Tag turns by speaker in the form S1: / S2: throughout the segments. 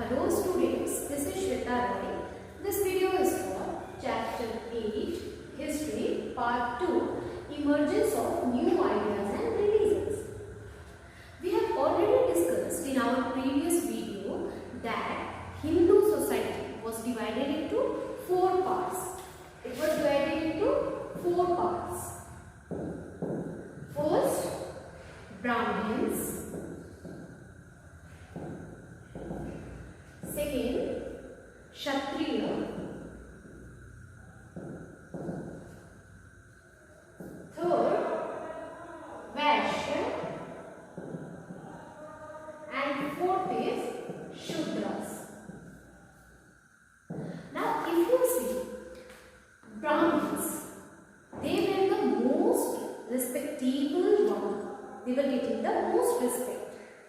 S1: Hello students, this is Shweta Roy. This video is for Chapter 8, History, Part 2, Emergence of New Ideas and Releases. We have already discussed in our previous video that Hindu society was divided into 4 parts. It was divided into 4 parts. First, Brahmins. Second, Kshatriya. Third, Vaishya. And fourth is Shudras. Now, if you see, Brahmins, they were the most respectable one. They were getting the most respect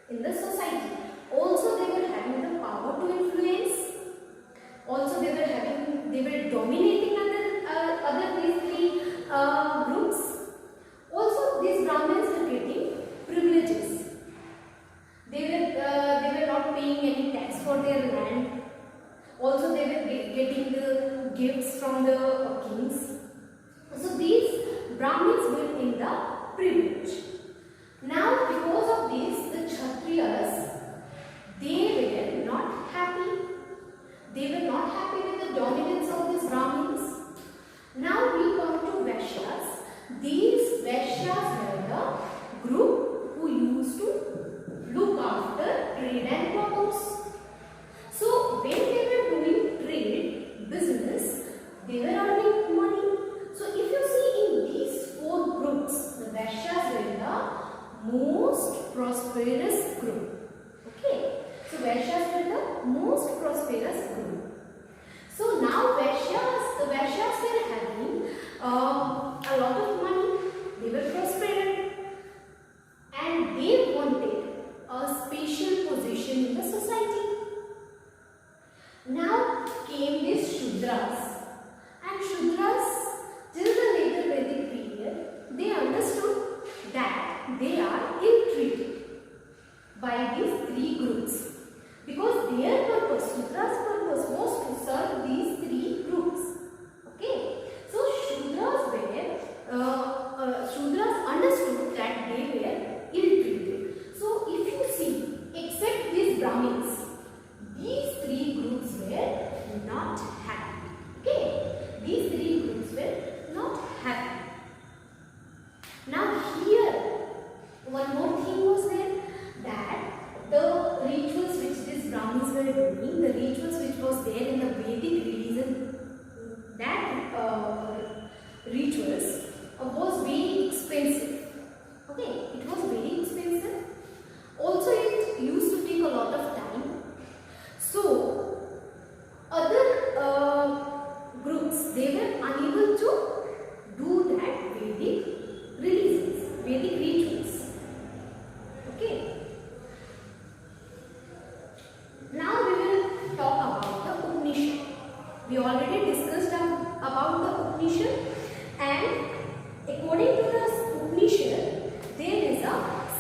S1: in the society. Also, they were having the power to influence. Also, they were dominating other these 3 groups. Also, these Brahmins were getting privileges. They were not paying any tax for their land. Also, they were getting the gifts from the kings. So, these Brahmins were in the privilege. Now, because of this, the Kshatriyas, they were not happy. They were not happy with the dominance of these Brahmins. Now we come to Vaishyas. These Vaishyas were the group who used to look after trade and commerce. So when they were doing trade, business, they were earning money. So if you see in these 4 groups, the Vaishyas were the most prosperous group. Okay. So Vaishyas were the most prosperous group. So now the Vaishyas were having a lot of money. They were prosperous and they wanted a special position in the society. Now came these Shudras, and Shudras till the later Vedic period, they understood that they are ill-treated by these 3 groups. Because their purpose, Shudra's purpose was to serve these 3 groups. Okay. So Shudras understood that they were ill-treated. So if you see, except these Brahmins, these 3 groups were not happy. Okay. These 3 groups were not happy. Now here, one more thing was there, that the rituals which these Brahmins were doing, the rituals which was there in the Vedic religion, that rituals was very expensive. Okay, it was very expensive. Also, it used to take a lot of time. So, other groups, they were unable to do that Vedic religions, Vedic rituals. Okay. Now we will talk about the Upanishad. We already discussed about the Upanishad, and according to the Upanishad, there is a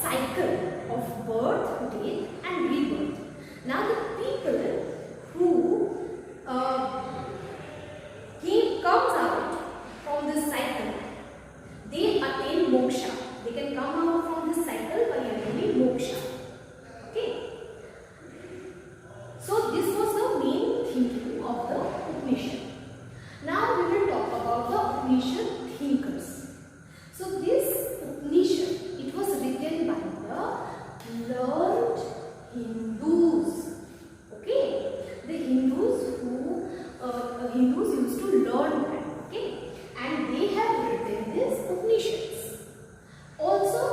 S1: cycle of birth, death and rebirth. Now the people who comes out from this cycle, they attain moksha. They can come out from this cycle by attaining moksha. Okay. So this was the main thinking of the Upanishad. Now we will talk about the Upanishad thinkers. So this Upanishad, it was written by the learned Hindus. Okay, the Hindus used to learn that. Okay, and they have written these Upanishads. Also,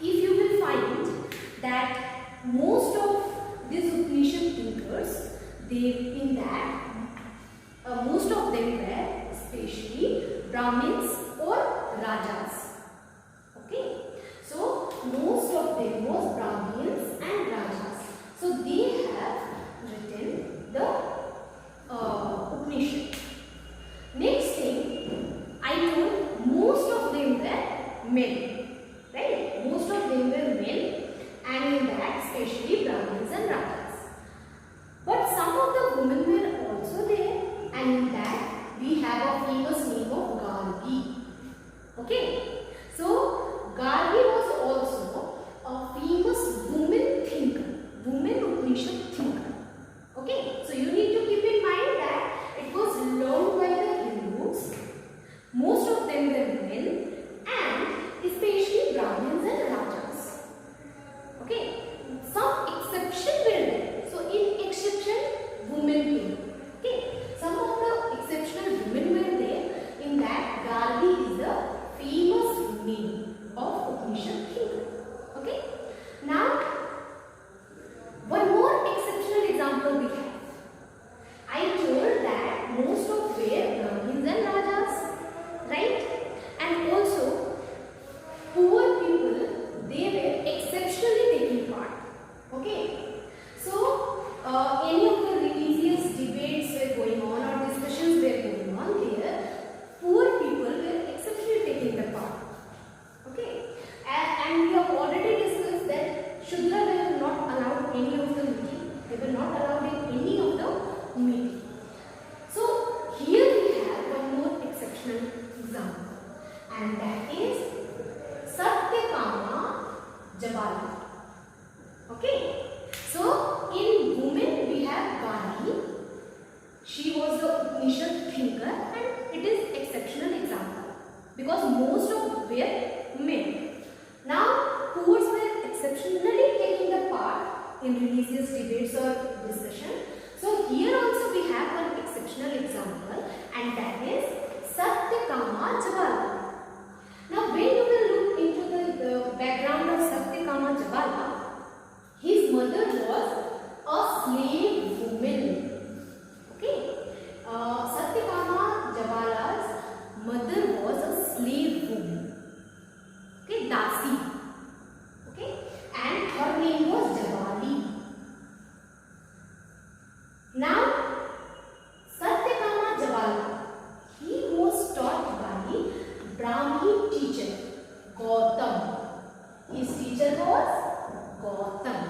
S1: if you will find that most of these Upanishad thinkers, most of them were especially Brahmins or Rajas. Okay, so most of them was Brahmins and Rajas. So they have written the Upanishad. Next thing, I told most of them were men, right? Most of them were men, and in that especially Brahmins and Rajas. because most of were men. Now, poets were exceptionally taking the part in religious debates or discussion. So here also we have one exceptional example, and that is Satyakama Jabala. Now, when you will look into the background of Satyakama Jabala, his mother was a slave woman. Okay, Satyakama Jabala's mother was a slave woman. Okay, Dasi. Okay, and her name was Jabali. Now, Satyakama Jabala, he was taught by Brahmi teacher Gautam. His teacher was Gautam.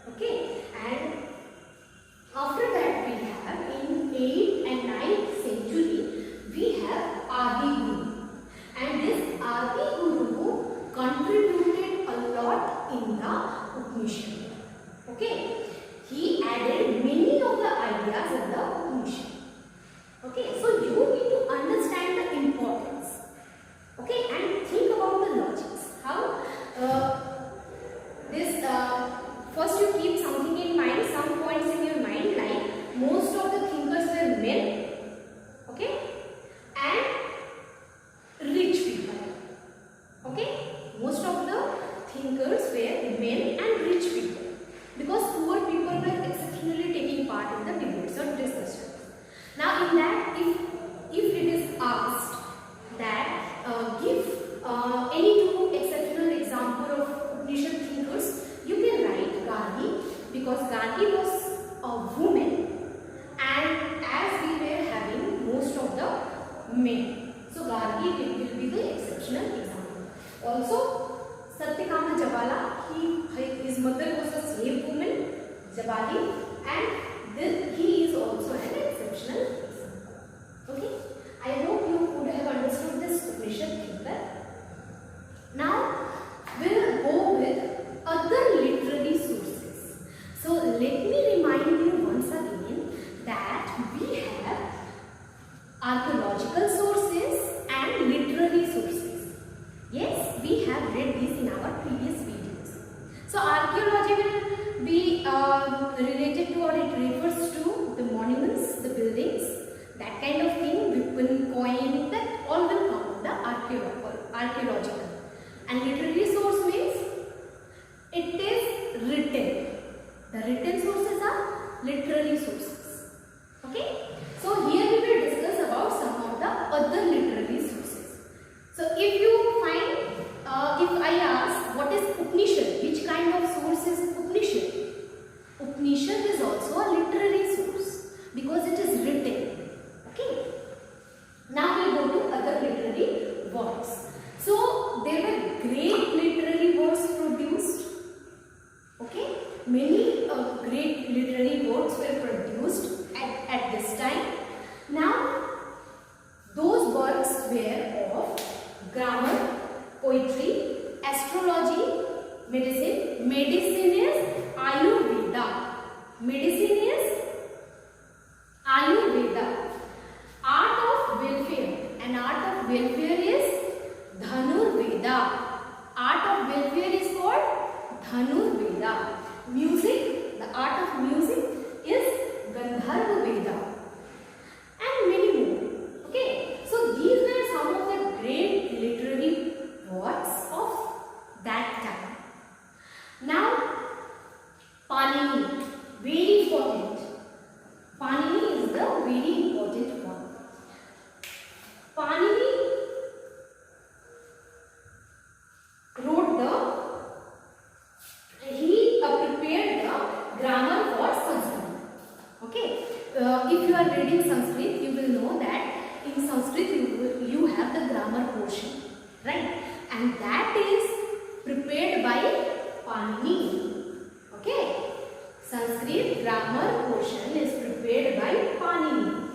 S1: Okay, and after that we have in 8th and 9th century we have Adi Guru, and this Adi Guru contributed a lot in the Upanishad. Okay, he added many of the ideas in the Upanishad. Okay, so you need to understand the importance. Okay, and think about the logics. How first you keep something in mind, some points in your mind, like most of the thinkers were men. Okay, and rich people. Okay, most of the thinkers were men and rich people, because poor people were exceptionally taking part in the debates or discussions. Now, in that, if it is asked that give any two exceptional example of Upanishad thinkers, you can write Gandhi, because Gandhi was a woman, and as we were having most of the men, so Gandhi will be the exceptional example. Also, Satyakama Jabala, his mother was a slave woman, Jabali, and then he is also an exceptional example. Okay, I hope you would have understood this Upanishad thinker. Now, we'll go with other literary sources. So, let me remind you once again that we have archaeological sources and literary sources. Yes, we have read this in our previous videos. So, archaeology will be related to, or it refers to the monuments, the buildings, that kind of thing, weapon, coin, that all will come in the archaeological. And literary source means it is written. The written sources are literary sources. Okay? So here we will discuss about some of the other literary sources. So if you find, if I ask what is Upanishad, which kind of source is Upanishad? Upanishad is also a literary source because it is written. Okay? Now we will go to other literary works. So there were great literary works produced. Okay? Many great literary works were produced at this time. Now those works were of grammar, poetry, astrology, medicine. Medicine is Ayurveda. Medicine is Ayurveda. Art of welfare. And art of welfare is Dhanurveda. Art of welfare is called Dhanurveda. Music, the art of music is Gandharva Veda. And many more. Okay, so these were some of the great literary works of that time. Now, Panini, very important. Panini is the very important one. Panini prepared the grammar for Sanskrit. Okay, if you are reading Sanskrit, you will know that in Sanskrit you have the grammar portion, right? And that is prepared by Panini. Okay, Sanskrit grammar portion is prepared by Panini,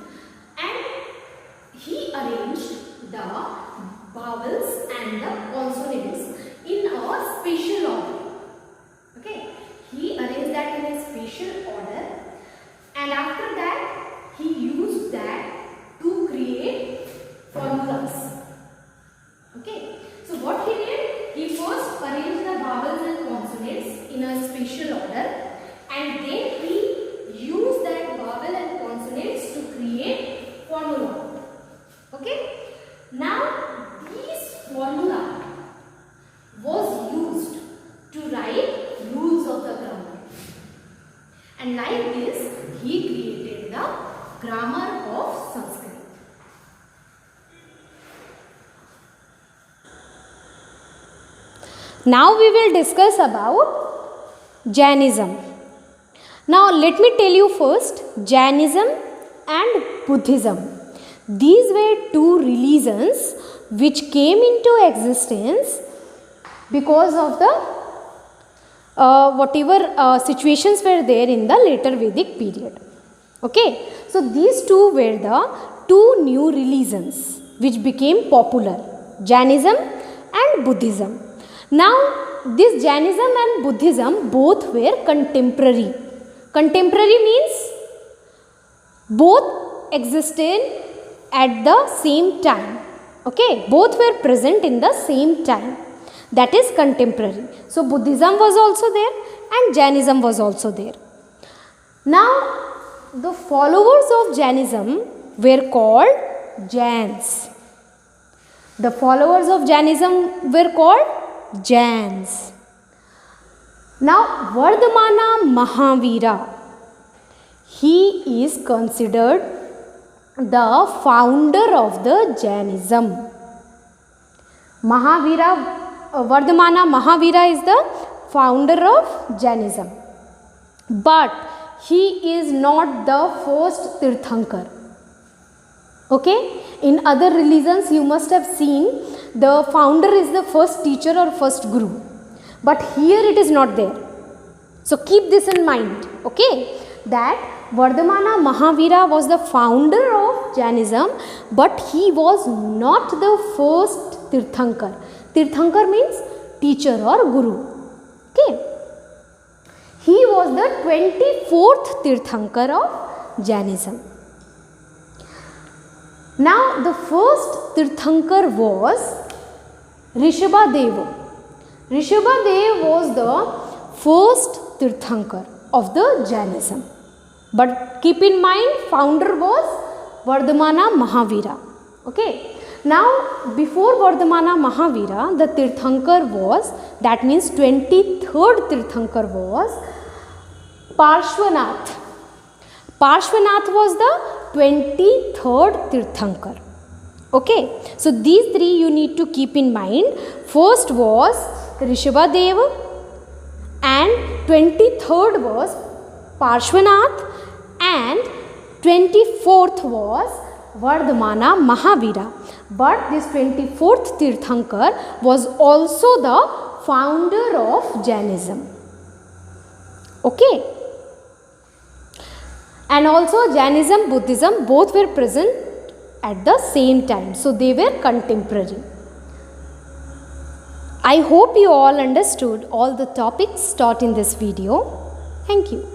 S1: and he arranged the vowels and the consonants in a spatial order. Okay, he arranged that in a spatial order, and after that he used that to create formulas. Okay. So what he did? He first arranged the vowels and consonants in a spatial order, and then he used that vowel and consonants to create formula. Okay. Now these formula was used to write rules of the grammar, and like this he created the grammar of Sanskrit. Now we will discuss about Jainism. Now let me tell you first Jainism and Buddhism. These were two religions which came into existence because of the whatever situations were there in the later Vedic period. Okay, so these two were the two new religions which became popular, Jainism and Buddhism. Now this Jainism and Buddhism both were contemporary. Contemporary means both existed at the same time. Okay, both were present in the same time. That is contemporary. So Buddhism was also there and Jainism was also there. Now the followers of Jainism were called Jains. The followers of Jainism were called Jains. Now Vardhamana Mahavira, he is considered the founder of the Jainism. Vardhamana Mahavira is the founder of Jainism. But he is not the first Tirthankar. Okay? In other religions you must have seen the founder is the first teacher or first guru. But here it is not there. So keep this in mind. Okay? That Vardhamana Mahavira was the founder of Jainism, but he was not the first Tirthankar. Tirthankar means teacher or guru. Okay? He was the 24th Tirthankar of Jainism. Now the first Tirthankar was Rishabhadev. Rishabhadev was the first Tirthankar of the Jainism. But keep in mind, founder was Vardhamana Mahavira. Okay. Now before Vardhamana Mahavira, the Tirthankar was, that means 23rd Tirthankar was Parshvanath. Parshvanath was the 23rd Tirthankar. Okay. So these three you need to keep in mind. First was Rishabhadev and 23rd was Parshvanath and 24th was Vardhamana Mahavira. But this 24th Tirthankar was also the founder of Jainism. Okay. And also Jainism, Buddhism both were present at the same time. So they were contemporary. I hope you all understood all the topics taught in this video. Thank you.